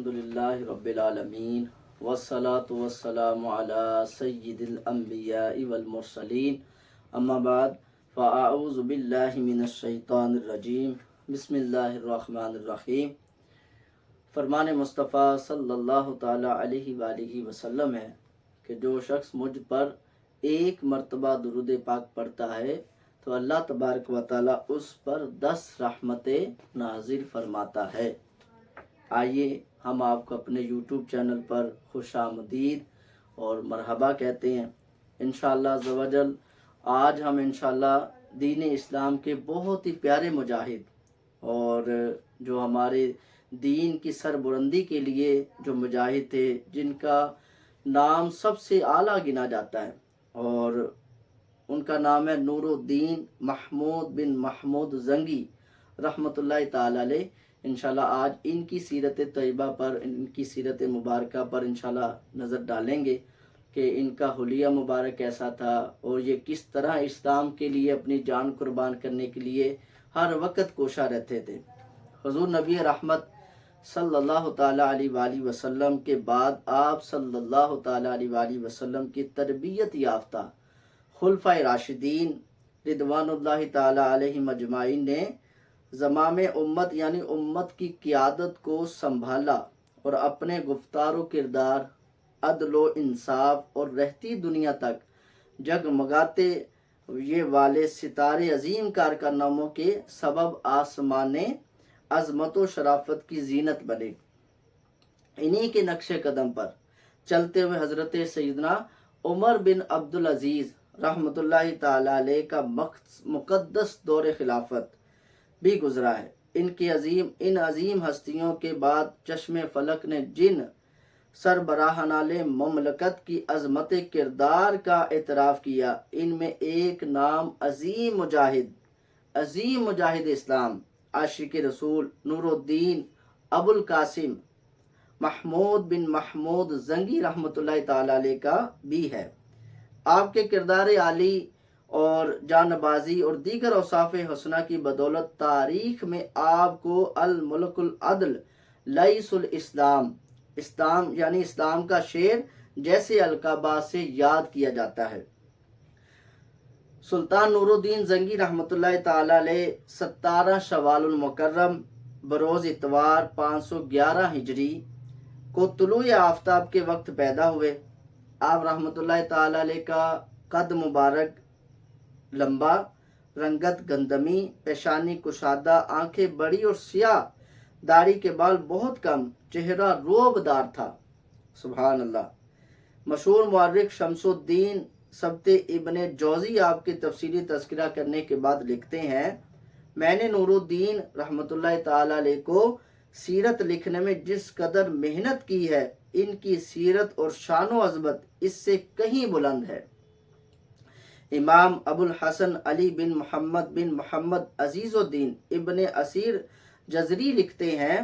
الحمدللہ رب العالمین والصلاة والسلام علی سید الانبیاء والمرسلین اما بعد فاعوذ باللہ من الشیطان الرجیم بسم اللہ الرحمن الرحیم۔ فرمان مصطفیٰ صلی اللہ تعالی علیہ وآلہ وسلم ہے کہ جو شخص مجھ پر ایک مرتبہ درود پاک پڑھتا ہے تو اللہ تبارک و تعالی اس پر 10 رحمتیں نازل فرماتا ہے۔ آئیے ہم آپ کو اپنے یوٹیوب چینل پر خوش آمدید اور مرحبا کہتے ہیں۔ انشاءاللہ عزوجل آج ہم انشاءاللہ دین اسلام کے بہت ہی پیارے مجاہد اور جو ہمارے دین کی سربلندی کے لیے جو مجاہد تھے، جن کا نام سب سے اعلیٰ گنا جاتا ہے اور ان کا نام ہے نور الدین محمود بن محمود زنگی رحمۃ اللہ تعالی علیہ۔ انشاءاللہ آج ان کی سیرت طیبہ پر، ان کی سیرت مبارکہ پر انشاءاللہ نظر ڈالیں گے کہ ان کا حلیہ مبارک کیسا تھا اور یہ کس طرح اسلام کے لیے اپنی جان قربان کرنے کے لیے ہر وقت کوشاں رہتے تھے۔ حضور نبی رحمت صلی اللہ تعالیٰ علیہ وآلہ وسلم کے بعد آپ صلی اللہ تعالیٰ علیہ وآلہ وسلم کی تربیت یافتہ خلفائے راشدین رضوان اللہ تعالیٰ علیہم اجمعین نے زمام امت یعنی امت کی قیادت کو سنبھالا اور اپنے گفتار و کردار، عدل و انصاف اور رہتی دنیا تک جگمگاتے یہ والے ستارے عظیم کارناموں کے سبب آسمان عظمت و شرافت کی زینت بنے۔ انہی کے نقش قدم پر چلتے ہوئے حضرت سیدنا عمر بن عبدالعزیز رحمۃ اللہ تعالی علیہ کا مقدس دور خلافت بھی گزرا ہے۔ ان عظیم ہستیوں کے بعد چشم فلک نے جن سربراہان مملکت کی عظمت کردار کا اعتراف کیا، ان میں ایک نام عظیم مجاہد اسلام، عاشق رسول نور الدین ابو القاسم محمود بن محمود زنگی رحمۃ اللہ تعالی علیہ کا بھی ہے۔ آپ کے کردار عالی اور جانبازی اور دیگر اوصاف حسنہ کی بدولت تاریخ میں آپ کو الملک العدل لئیس الاسلام، اسلام کا شیر جیسے القابات سے یاد کیا جاتا ہے۔ سلطان نور الدین زنگی رحمۃ اللہ تعالی علیہ 17 شوال المکرم بروز اتوار 511 ہجری کو طلوع آفتاب کے وقت پیدا ہوئے۔ آپ رحمۃ اللہ تعالی علیہ کا قد مبارک لمبا، رنگت گندمی، پیشانی کشادہ، آنکھیں بڑی اور سیاہ، داڑھی کے بال بہت کم، چہرہ روب دار تھا۔ سبحان اللہ۔ مشہور مورخ شمس الدین سبت ابن جوزی آپ کے تفصیلی تذکرہ کرنے کے بعد لکھتے ہیں، میں نے نور الدین رحمۃ اللہ تعالی علیہ کو سیرت لکھنے میں جس قدر محنت کی ہے، ان کی سیرت اور شان و عظمت اس سے کہیں بلند ہے۔ امام ابو الحسن علی بن محمد عزیز الدین ابن اسیر جزری لکھتے ہیں،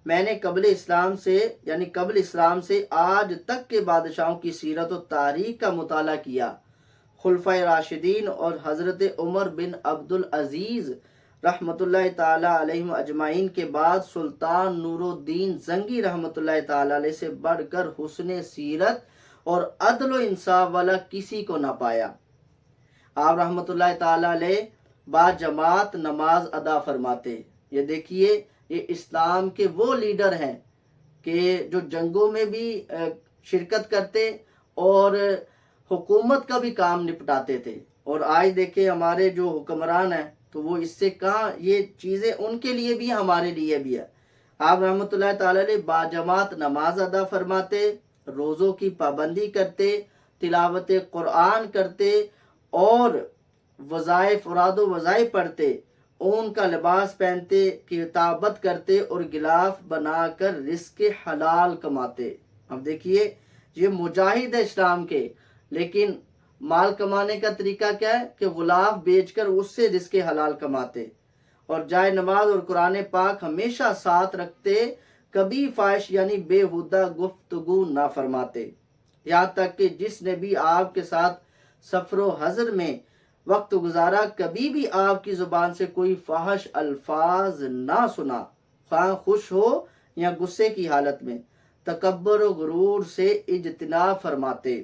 میں نے قبل اسلام سے آج تک کے بادشاہوں کی سیرت و تاریخ کا مطالعہ کیا۔ خلفائے راشدین اور حضرت عمر بن عبدالعزیز رحمۃ اللہ تعالی علیہ اجمعین کے بعد سلطان نور الدین زنگی رحمۃ اللہ تعالی علیہ سے بڑھ کر حسن سیرت اور عدل و انصاف والا کسی کو نہ پایا۔ آپ رحمۃ اللہ تعالی علیہ با جماعت نماز ادا فرماتے۔ یہ دیکھیے، یہ اسلام کے وہ لیڈر ہیں کہ جو جنگوں میں بھی شرکت کرتے اور حکومت کا بھی کام نپٹاتے تھے، اور آج دیکھیں ہمارے جو حکمران ہیں تو وہ اس سے کہاں، یہ چیزیں ان کے لیے بھی ہمارے لیے بھی ہے۔ آپ رحمۃ اللہ تعالی علیہ با جماعت نماز ادا فرماتے، روزوں کی پابندی کرتے، تلاوت قرآن کرتے اور وظائف فراد و وظائف پڑھتے، اون کا لباس پہنتے، کتابت کرتے اور غلاف بنا کر رزق حلال کماتے۔ اب دیکھیے، یہ مجاہد ہے اسلام کے، لیکن مال کمانے کا طریقہ کیا ہے کہ غلاف بیچ کر اس سے رزق حلال کماتے، اور جائے نماز اور قرآن پاک ہمیشہ ساتھ رکھتے، کبھی فاحش یعنی بے ہودہ گفتگو نہ فرماتے۔ یہاں تک کہ جس نے بھی آپ کے ساتھ سفر و حضر میں وقت گزارا، کبھی بھی آپ کی زبان سے کوئی فاحش الفاظ نہ سنا، خواہ خوش ہو یا غصے کی حالت میں تکبر و غرور سے اجتناب فرماتے۔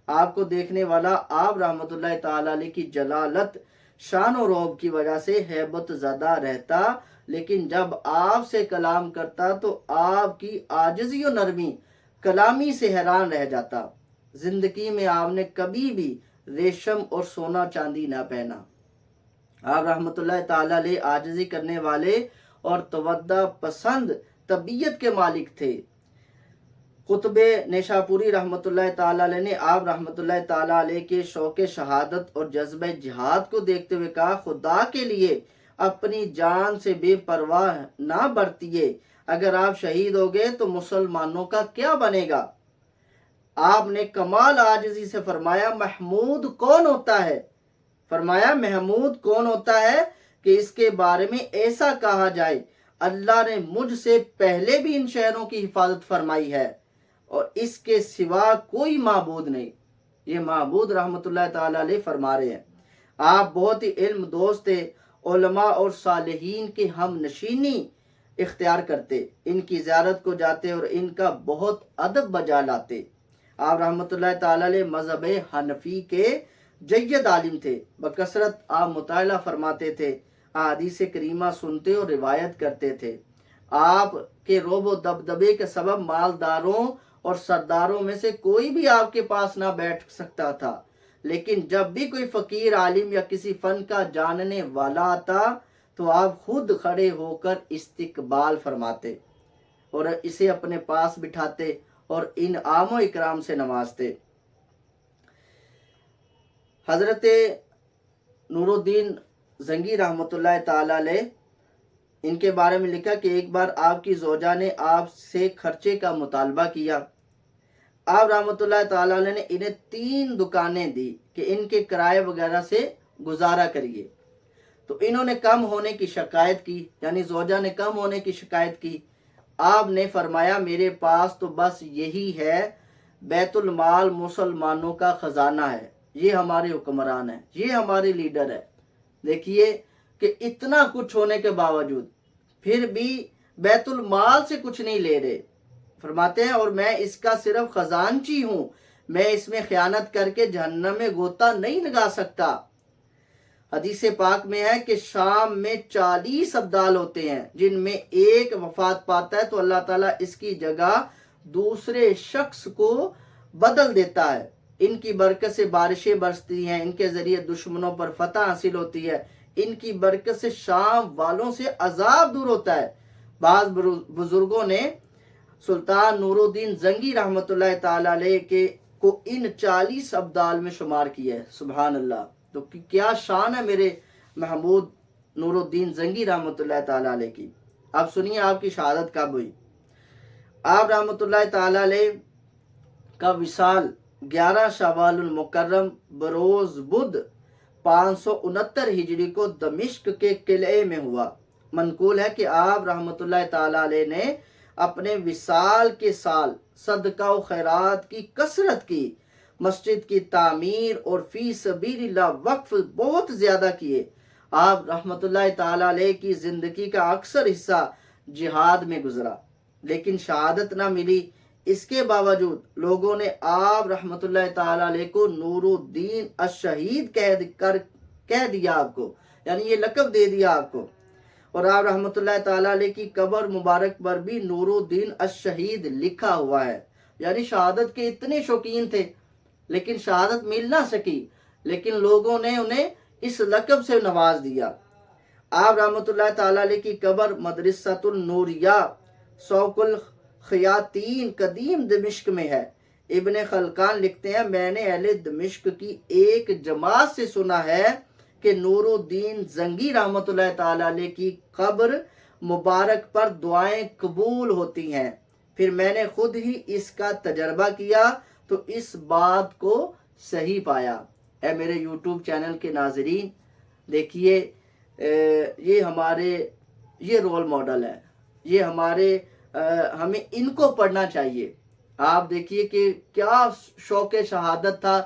آپ کو دیکھنے والا آپ رحمۃ اللہ تعالی علیہ کی جلالت شان و روب کی وجہ سے ہیبت زدہ رہتا، لیکن جب آپ سے کلام کرتا تو آپ کی عاجزی و نرمی کلامی سے حیران رہ جاتا۔ زندگی میں آپ نے کبھی بھی ریشم اور سونا چاندی نہ پہنا۔ آپ رحمۃ اللہ تعالی علیہ عاجزی کرنے والے اور تودع پسند طبیعت کے مالک تھے۔ قطب نیشاپوری رحمۃ اللہ تعالی علیہ نے آپ رحمۃ اللہ تعالی علیہ کے شوق شہادت اور جذبہ جہاد کو دیکھتے ہوئے کہا، خدا کے لیے اپنی جان سے بے پرواہ نہ برتیے، اگر آپ شہید ہو گئے تو مسلمانوں کا کیا بنے گا؟ آپ نے کمال عاجزی سے فرمایا، محمود کون ہوتا ہے؟ فرمایا محمود کون ہوتا ہے کہ اس کے بارے میں ایسا کہا جائے، اللہ نے مجھ سے پہلے بھی ان شہروں کی حفاظت فرمائی ہے اور اس کے سوا کوئی معبود نہیں۔ یہ معبود رحمۃ اللہ تعالی علیہ فرما رہے ہیں۔ آپ بہت ہی علم دوست تھے، علماء اور صالحین کے ہم نشینی اختیار کرتے، ان کی زیارت کو جاتے اور ان کا بہت ادب بجا لاتے۔ آپ رحمۃ اللہ تعالی علیہ مذہب حنفی کے جید عالم تھے، بکثرت آپ مطالعہ فرماتے تھے، احادیث کریمہ سنتے اور روایت کرتے تھے۔ آپ کے رعب و دبدبے کے سبب مالداروں اور سرداروں میں سے کوئی بھی آپ کے پاس نہ بیٹھ سکتا تھا، لیکن جب بھی کوئی فقیر عالم یا کسی فن کا جاننے والا آتا تو آپ خود کھڑے ہو کر استقبال فرماتے اور اسے اپنے پاس بٹھاتے اور انعام و اکرام سے نوازتے۔ حضرت نور الدین زنگی رحمۃ اللہ تعالی علیہ، ان کے بارے میں لکھا کہ ایک بار آپ کی زوجہ نے آپ سے خرچے کا مطالبہ کیا۔ آپ رحمۃ اللہ تعالی علیہ نے انہیں 3 دکانیں دی کہ ان کے کرائے وغیرہ سے گزارا کریے، تو انہوں نے کم ہونے کی شکایت کی، یعنی زوجہ نے کم ہونے کی شکایت کی۔ آپ نے فرمایا میرے پاس تو بس یہی ہے، بیت المال مسلمانوں کا خزانہ ہے، یہ ہمارے حکمران ہیں، یہ ہمارے لیڈر ہے۔ دیکھیے کہ اتنا کچھ ہونے کے باوجود پھر بھی بیت المال سے کچھ نہیں لے رہے۔ فرماتے ہیں اور میں اس کا صرف خزانچی ہوں، میں اس میں خیانت کر کے جہنم میں غوطہ نہیں لگا سکتا۔ حدیث پاک میں ہے کہ شام میں 40 ابدال ہوتے ہیں، جن میں ایک وفات پاتا ہے تو اللہ تعالیٰ اس کی جگہ دوسرے شخص کو بدل دیتا ہے۔ ان کی برکت سے بارشیں برستی ہیں، ان کے ذریعے دشمنوں پر فتح حاصل ہوتی ہے، ان کی برکت سے شام والوں سے عذاب دور ہوتا ہے۔ بعض بزرگوں نے سلطان نور الدین زنگی رحمۃ اللہ تعالی علیہ کو ان 40 ابدال میں شمار کیا ہے۔ سبحان اللہ! تو کیا شان ہے میرے محمود نور الدین زنگی رحمۃ اللہ تعالی علیہ کی۔ اب سنیے آپ کی شہادت کب ہوئی۔ آپ رحمۃ اللہ تعالی علیہ کا وصال 11 شوال المکرم بروز بدھ 569 ہجری کو دمشق کے قلعے میں ہوا۔ منقول ہے کہ آپ رحمۃ اللہ تعالی علیہ نے اپنے وصال کے سال صدقہ و خیرات کی کثرت کی، مسجد کی تعمیر اور فی سبیل اللہ وقف بہت زیادہ کیے۔ آپ رحمۃ اللہ تعالی علیہ کی زندگی کا اکثر حصہ جہاد میں گزرا، لیکن شہادت نہ ملی۔ اس کے باوجود لوگوں نے آپ رحمۃ اللہ تعالی علیہ کو نور الدین الشہید کہہ دیا، آپ کو یعنی یہ لقب دے دیا آپ کو۔ اور آپ رحمۃ اللہ تعالی علیہ کی قبر مبارک پر بھی نور الدین الشہید لکھا ہوا ہے، یعنی شہادت کے اتنے شوقین تھے لیکن شہادت مل نہ سکی، لیکن لوگوں نے انہیں اس لقب سے نواز دیا۔ آپ رحمۃ اللہ تعالی علیہ کی قبر مدرسۃ النوریہ سوق الخیاطین قدیم دمشق میں ہے۔ ابن خلقان لکھتے ہیں میں نے اہل دمشق کی ایک جماعت سے سنا ہے کہ نور الدین زنگی رحمۃ اللہ تعالی علیہ کی قبر مبارک پر دعائیں قبول ہوتی ہیں۔ پھر میں نے خود ہی اس کا تجربہ کیا تو اس بات کو صحیح پایا۔ اے میرے یوٹیوب چینل کے ناظرین، دیکھیے یہ رول ماڈل ہے، یہ ہمیں ان کو پڑھنا چاہیے۔ آپ دیکھیے کہ کیا شوق شہادت تھا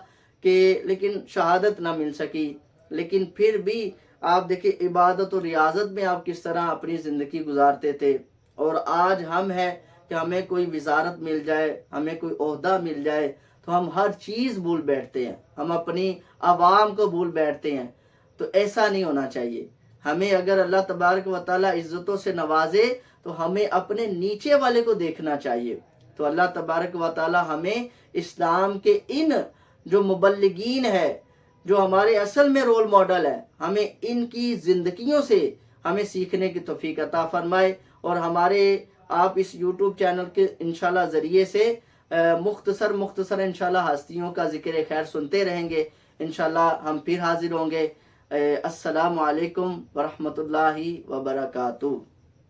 کہ لیکن شہادت نہ مل سکی، لیکن پھر بھی آپ دیکھیں عبادت و ریاضت میں آپ کس طرح اپنی زندگی گزارتے تھے۔ اور آج ہم ہیں کہ ہمیں کوئی وزارت مل جائے، ہمیں کوئی عہدہ مل جائے تو ہم ہر چیز بھول بیٹھتے ہیں، ہم اپنی عوام کو بھول بیٹھتے ہیں۔ تو ایسا نہیں ہونا چاہیے۔ ہمیں اگر اللہ تبارک و تعالیٰ عزتوں سے نوازے تو ہمیں اپنے نیچے والے کو دیکھنا چاہیے۔ تو اللہ تبارک و تعالیٰ ہمیں اسلام کے ان جو مبلغین ہے، جو ہمارے اصل میں رول ماڈل ہے، ہمیں ان کی زندگیوں سے ہمیں سیکھنے کی توفیق عطا فرمائے، اور ہمارے آپ اس یوٹیوب چینل کے انشاءاللہ ذریعے سے مختصر انشاءاللہ ہستیوں کا ذکر خیر سنتے رہیں گے۔ انشاءاللہ ہم پھر حاضر ہوں گے۔ السلام علیکم ورحمۃ اللہ وبرکاتہ۔